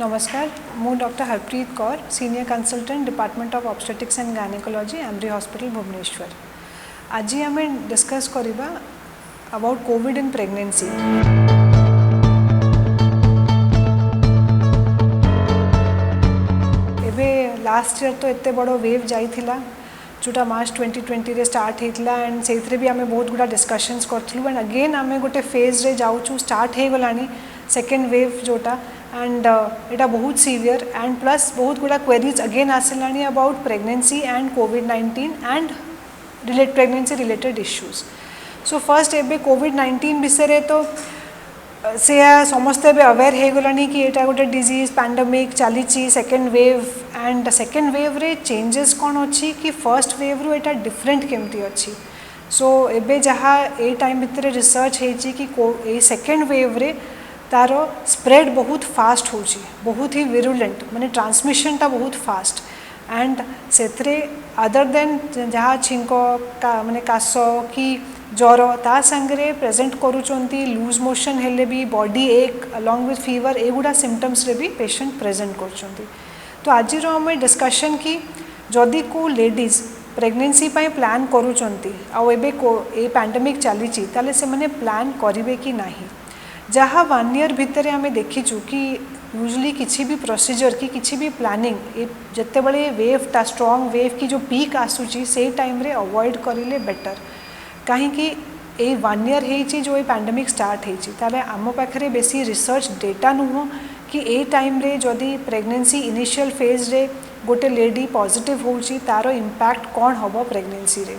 नमस्कार मु doctor Harpreet Kaur senior consultant department of obstetrics and gynaecology AMRI hospital Bhubaneswar. आज आम डिस्कस करवा अबाउट कोविड इन प्रेगनेंसी। एबे लास्ट ईयर तो एते बड़ो वेव जाइथिला जोटा मार्च 2020 रे स्टार्ट होता एंड से भी आम बहुत गुड़ा डिस्कशंस करूँ एंड अगेन आम गोटे फेज रे जाऊँ स्टार्ट हो गलानी सेकेंड वेव जोटा एंड इटा बहुत सीवियर एंड प्लस बहुत गुड़ा क्वेरीज अगेन आसिलानी अबाउट प्रेगनेंसी एंड कोविड-19 and pregnancy related issues. So first एबे कोविड-19 विषय तो से समस्ते भी अवेयर हो गलानी कि एटा गोटे डिजीज पैंडेमिक चली second wave and second wave रे चेंजेस कौन अच्छी कि फर्स्ट वेव रु एटा डिफरेंट केमती अच्छी। सो एबे जहाँ ए टाइम भितर रिसर्च होती कि सेकेंड वेव रे तार स्प्रेड बहुत फास्ट हो बहुत ही विरुलेंट माने ट्रांसमिशन टा बहुत फास्ट एंड से अदर देन जहाँ छिंक माने काश कि ज्वर ता संगे प्रेजेंट करूचंती लूज मोशन हेले भी बॉडी एक अलॉन्ग विथ फीवर एगुड़ा सिम्पटम्स रे भी पेशेंट प्रेजेंट करचंती। तो आज आम डिस्कशन कि जदि को लेडीज प्रेगनेंसी प्लान करूचंती आउ एबे ए पैंडेमिक चली ताले से माने प्लान करिवे कि नाही। जहाँ 1 ईयर भितर आम देखीचु कि यूजली किसी भी प्रोसीजर कि किसी भी प्लानिंग जिते बड़े वेव टा स्ट्रॉन्ग वेव की जो पीक आसूची से टाइम रे अवॉइड करिले बेटर कहीं 1 ईयर है जो ये पैंडेमिक स्टार्ट होता आम पाखे बेसी रिसर्च डेटा नुह कि ए टाइम रे जदि प्रेगनेंसी इनिशियल फेज रे गोटे लेडी पॉजिटिव होची तारो इम्पैक्ट कौन हम प्रेगनेंसी रे।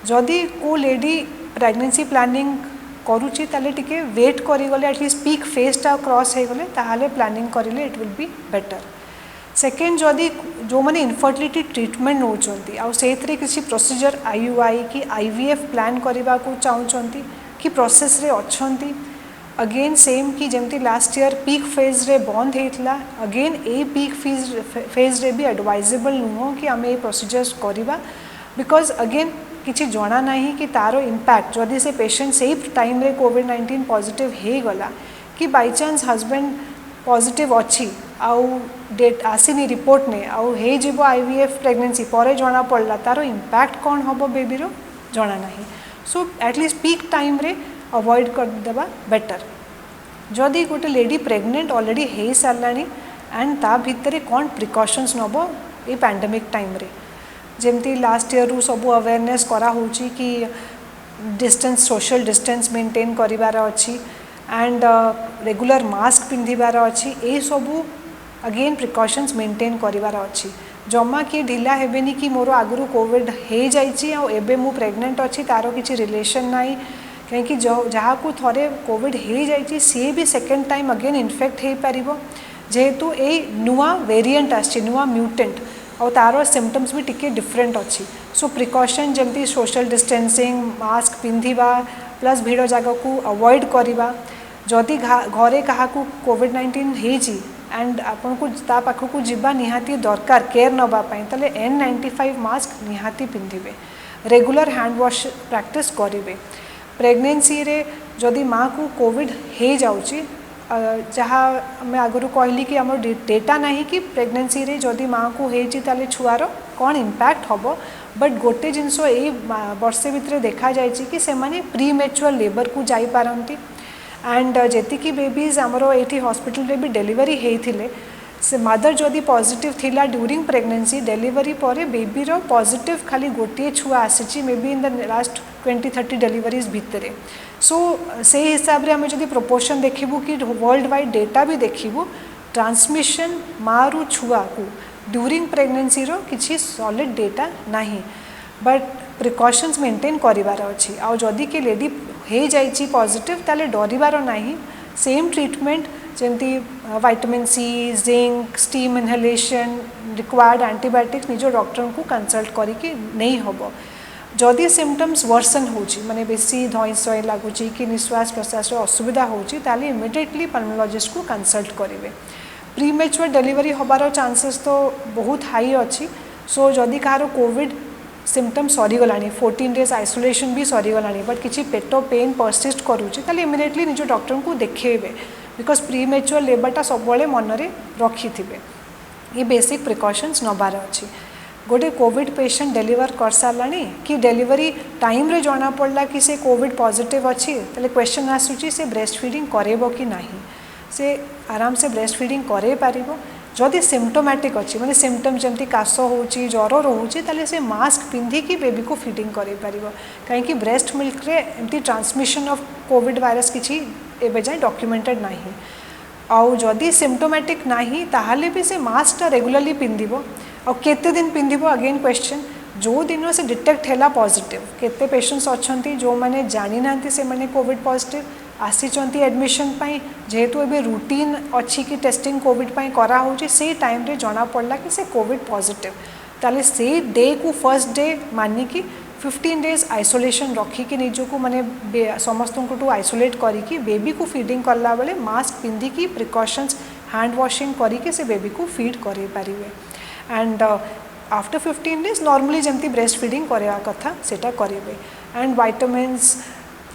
जदि को लेडी प्रेगनेंसी प्लानिंग करुच्ची ताले टिके वेट करिगले एटलिस्ट पीक फेज टा क्रॉस हो गले ताहाले प्लानिंग करिले it will be better. Second जदि जो माने इनफर्टिलिटी ट्रीटमेंट नौचंती आउ सेथरे किसी प्रोसीजर आईयूआई कि आईवीएफ प्लान करबा को चाहूचंती कि प्रोसेस रे अछंती अगेन सेम कि जेमती लास्ट ईयर पीक फेज रे बंद होता अगेन ए पीक फेज रे भी एडवाइजेबल नुह कि आम ये प्रोसीजर्स करवा बिकॉज अगेन किसी जना नहीं कि तारो इम्पैक्ट जदि से पेशेंट से टाइम रे कोविड-19 पॉजिटिव हो गला कि बाय चांस हस्बैंड पॉजिटिव अच्छी आउ डेट आसीनी रिपोर्ट ने आउ हे जीवो आईवीएफ प्रेगनेंसी पर जना पड़ला तारो इम्पैक्ट कौन हम बेबी रो जना नहीं। सो एटलिस्ट पीक टाइम रे अवॉइड कर देबा बेटर। जदि गोटे लेडी प्रेग्नेंट ऑलरेडी हो सारानी एंड ता भितर कौन प्रिकॉशंस नब ये पैंडेमिक टाइम रे जेमती लास्ट ईयर रु सबू अवेयरनेस करा होची कि डिस्टेंस सोशल डिस्टेंस मेंटेन करिवार अच्छी एंड रेगुलर मास्क पिंधिबार अच्छी ए सबू अगेन प्रिकॉशंस मेंटेन करिवार अच्छी। जमा किए ढिला हेबेनी कि मोर आगु कोविड हो जाइए एबे मु प्रेग्नेंट अच्छी तारो किसी रिलेशन नाई कहीं जहाँ को थरे कोविड हो जाइए सी भी सेकेंड टाइम अगेन इन्फेक्ट हो पारिबो जेहेतु ए नुआ वेरिएंट आछि नुआ म्यूटेंट और तारो सिम्पटम्स भी टिके डिफरेंट अच्छी। सो प्रिकॉशन जमती सोशल डिस्टेंसिंग मास्क पिंधिबा प्लस भीड़ जगह को अवॉइड करवा जदि घरे क्या कोविड-19 होची एंड आपन को ता पाखक को जीवा निहाती दरकार केयर नवापाई ताले N95 मास्क निहाती पिंधिबे रेगुलर हैंड वॉश प्रैक्टिस करेंगे। प्रेगनेंसी रे जदि माँ को कोविड हो जाउची जहाँ मैं आगुरी कहली कि आम डेटा नहीं कि प्रेगनेंसी रे जदि माँ को होची ताले छुआर कौन इम्पैक्ट हम बट गोटे जिनस ये वर्षे भितर देखा जाए कि से माने प्री मैच्योर लेबर को जाई पारंती एंड जेतिकी बेबीज आमर ये हॉस्पिटल रे भी डिलीवरी होते से मदर जदि पॉजिटिव थिला ड्यूरिंग प्रेगनेंसी डिलीवरी पर बेबी रो पॉजिटिव खाली गोटे छुआ आसी may be in the last 20-30 deliveries भितर। सो से हिसाब रे आम जदि प्रोपोर्शन देखिबू कि वर्ल्ड वाइड डेटा भी देखिबू ट्रांसमिशन माँ रु छुआ को ड्यूरिंग प्रेगनेंसी रो किसी सॉलिड डेटा नहीं बट प्रिकॉशंस मेंटेन करिवार अच्छी आउ जदि के लेडी हो जाइए पॉजिटिव ताले डरिवार नहीं सेम ट्रीटमेंट जमती vitamin C zinc steam inhalation required antibiotics निज डॉक्टर को कंसल्ट करके नहीं हम। जदि सिम्पटम्स वर्सन होची माने बेसी धई सई लगुच कि निश्वास प्रश्वास असुविधा होची ताले इमिडिएटली पल्मोलॉजिस्ट को कंसल्ट करेंगे। प्री मैच्योर डिलीवरी हबार चांसेस तो बहुत हाई अच्छी। सो जदि कहार कोविड सिम्पटम सरीगलानी 14 डेज आइसोलेशन भी सरीगलानी बट किसी पेट पेन परसिस्ट करूँ ताले इमिडिएटली निज डॉक्टर को देखेबे बिकॉज प्रीमेच्योर लेबरटा सब मन में रखी थे ये बेसिक प्रिकॉशंस नबार अच्छी गोटे कोविड पेशेंट डेलीवर कर सारा कि डेलीवरी टाइम रे जना पड़ा कि से कोविड पॉजिटिव अच्छी ताले क्वेश्चन आसूची से ब्रेस्ट फीडिंग करेबो कि नहीं से आराम से ब्रेस्ट फीडिंग करे पारिबो जदि सिम्पटोमैटिक अच्छी माने सिम्पटम जमती काश होची ज्वर रोचे ताले से मास्क पिंधिकी बेबी को फीडिंग करे पारिबो कहीं ब्रेस्ट मिल्क रे एमती ट्रांसमिशन ऑफ कोविड वायरस किछि एबे जाय डॉक्यूमेंटेड नहीं आउ जदि सिम्पटोमैटिक नहीं ताहले भी से मास्कटा रेगुलरली पिंधिबो और केते दिन पिंधिबो अगेन क्वेश्चन जो दिन से डिटेक्ट हैला पॉजिटिव केते पेशेंट्स अच्छंती जो माने जानि नांती से माने कोविड पॉजिटिव आसीचंती एडमिशन पाई जेहेतु एबे रूटीन अच्छी कि टेस्टिंग कोविड पाई करा होची से टाइम रे जना पड़ला कि से कोविड पॉजिटिव ताले से डे को फर्स्ट डे मानी कि 15 डेज आइसोलेशन रखिकी निजको माने समस्त को आइसोलेट करिकी बेबी को फीडिंग करला बेले मास्क पिंधिकी प्रिकॉशंस हैंड वॉशिंग करिकी से बेबी को फीड करे पारिबे एंड आफ्टर 15 डेज नॉर्मली जमती ब्रेस्ट फीडिंग करवा कथा सेटा करेंगे and vitamins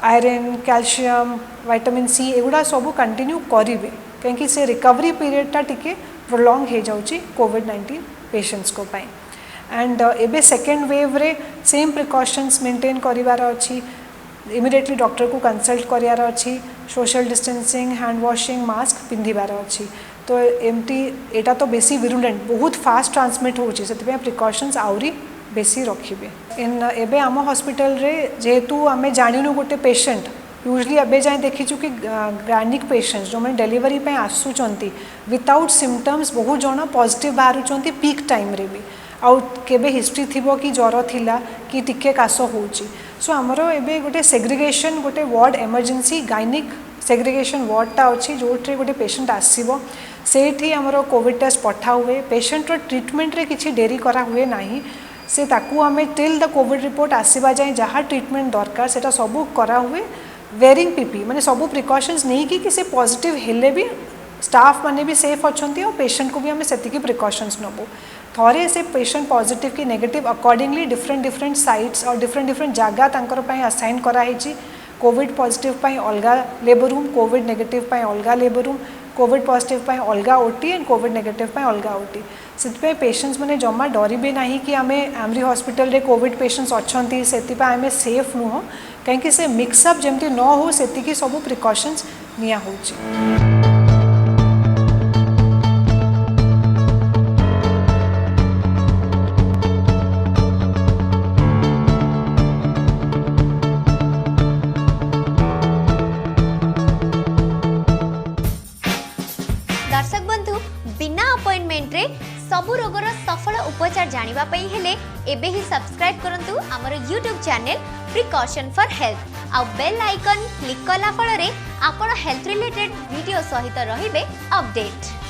iron calcium vitamin C एगुड़ा सब कंटिन्यू करेंगे कहीं से रिकवरी पीरियडटा टिके प्रोलॉन्ग हो जाऊँगी कोविड-19 पेशेंट्स को पाई एंड एबे सेकेंड वेव रे सेम प्रिकॉशंस मेंटेन करिवार अच्छी इमिडिएटली डॉक्टर को कंसल्ट करार अच्छी social distancing hand washing mask पिंधिबार अच्छी तो एमती एटा तो बेसी विरुलेंट बहुत फास्ट ट्रांसमिट होची से प्रिकॉशंस आउरी बेसी रखिबे इन एबे आम हॉस्पिटल रे जेहेतु आमे जानिनु गोटे पेशेंट यूजली एबे जाए देखीचु कि गायनिक पेशेंट्स जो मैंने डेलीवरी पे आसुचंती विदाउट सिम्पटम्स बहुत जन पॉजिटिव बाहरुचंती पीक टाइम रे भी आउ केबे हिस्ट्री थिबो कि ज्वर थिला कि टिके काश होची सो आमर एबे गोटे सेग्रीगेशन गोटे वार्ड इमरजेंसी गायनिक सेग्रीगेशन वार्डटा अच्छी जो गोटे पेशेंट आसो से आमर कोविड टेस्ट पठा हुए पेशेंटर ट्रिटमेंट रे किछि डेरी करा हुए नाही से ताकू आमे टिल द कोविड रिपोर्ट आसीबा जाए जहाँ ट्रिटमेंट दरकार सेटा सबू करा हुए वेयरिंग पीपी माने सबू प्रिकॉशंस नहीं कि से पॉजिटिव हेले भी स्टाफ माने भी सेफ अच्छंती और पेशेंट को भी आमे सेतिकी प्रिकॉशंस नबू थरे से पेशेंट पॉजिटिव कि नेगेटिव अकॉर्डिंगली डिफरेंट साइट्स और डिफरेंट जगह तांकर पई असाइन करा हेची कोविड पॉजिटिव पाई अलगा लेबर रूम कोविड नेगेटिव पाई अलगा लेबर रूम कोविड पॉजिटिव पाई अलगा ओटी एंड कोविड नेगेटिव पाई अलगा ओटी से पेशेंट्स मैंने जमा डरबे ना कि आम एमरी हॉस्पिटल रे कोविड पेशेंट्स अच्छी से आम सेफ नुह कहीं से मिक्सअप जमती न हो से सब प्रिकॉशंस निया होची। दर्शक बंधु बिना अपॉइंटमेंट रे सबु रोगर सफल उपचार जानिबा पई हेले एबे ही सब्सक्राइब करंतु हमर YouTube channel precaution for health आ बेल आइकन क्लिक कला फल रे आपण हेल्थ रिलेटेड वीडियो सहित रहिबे अपडेट।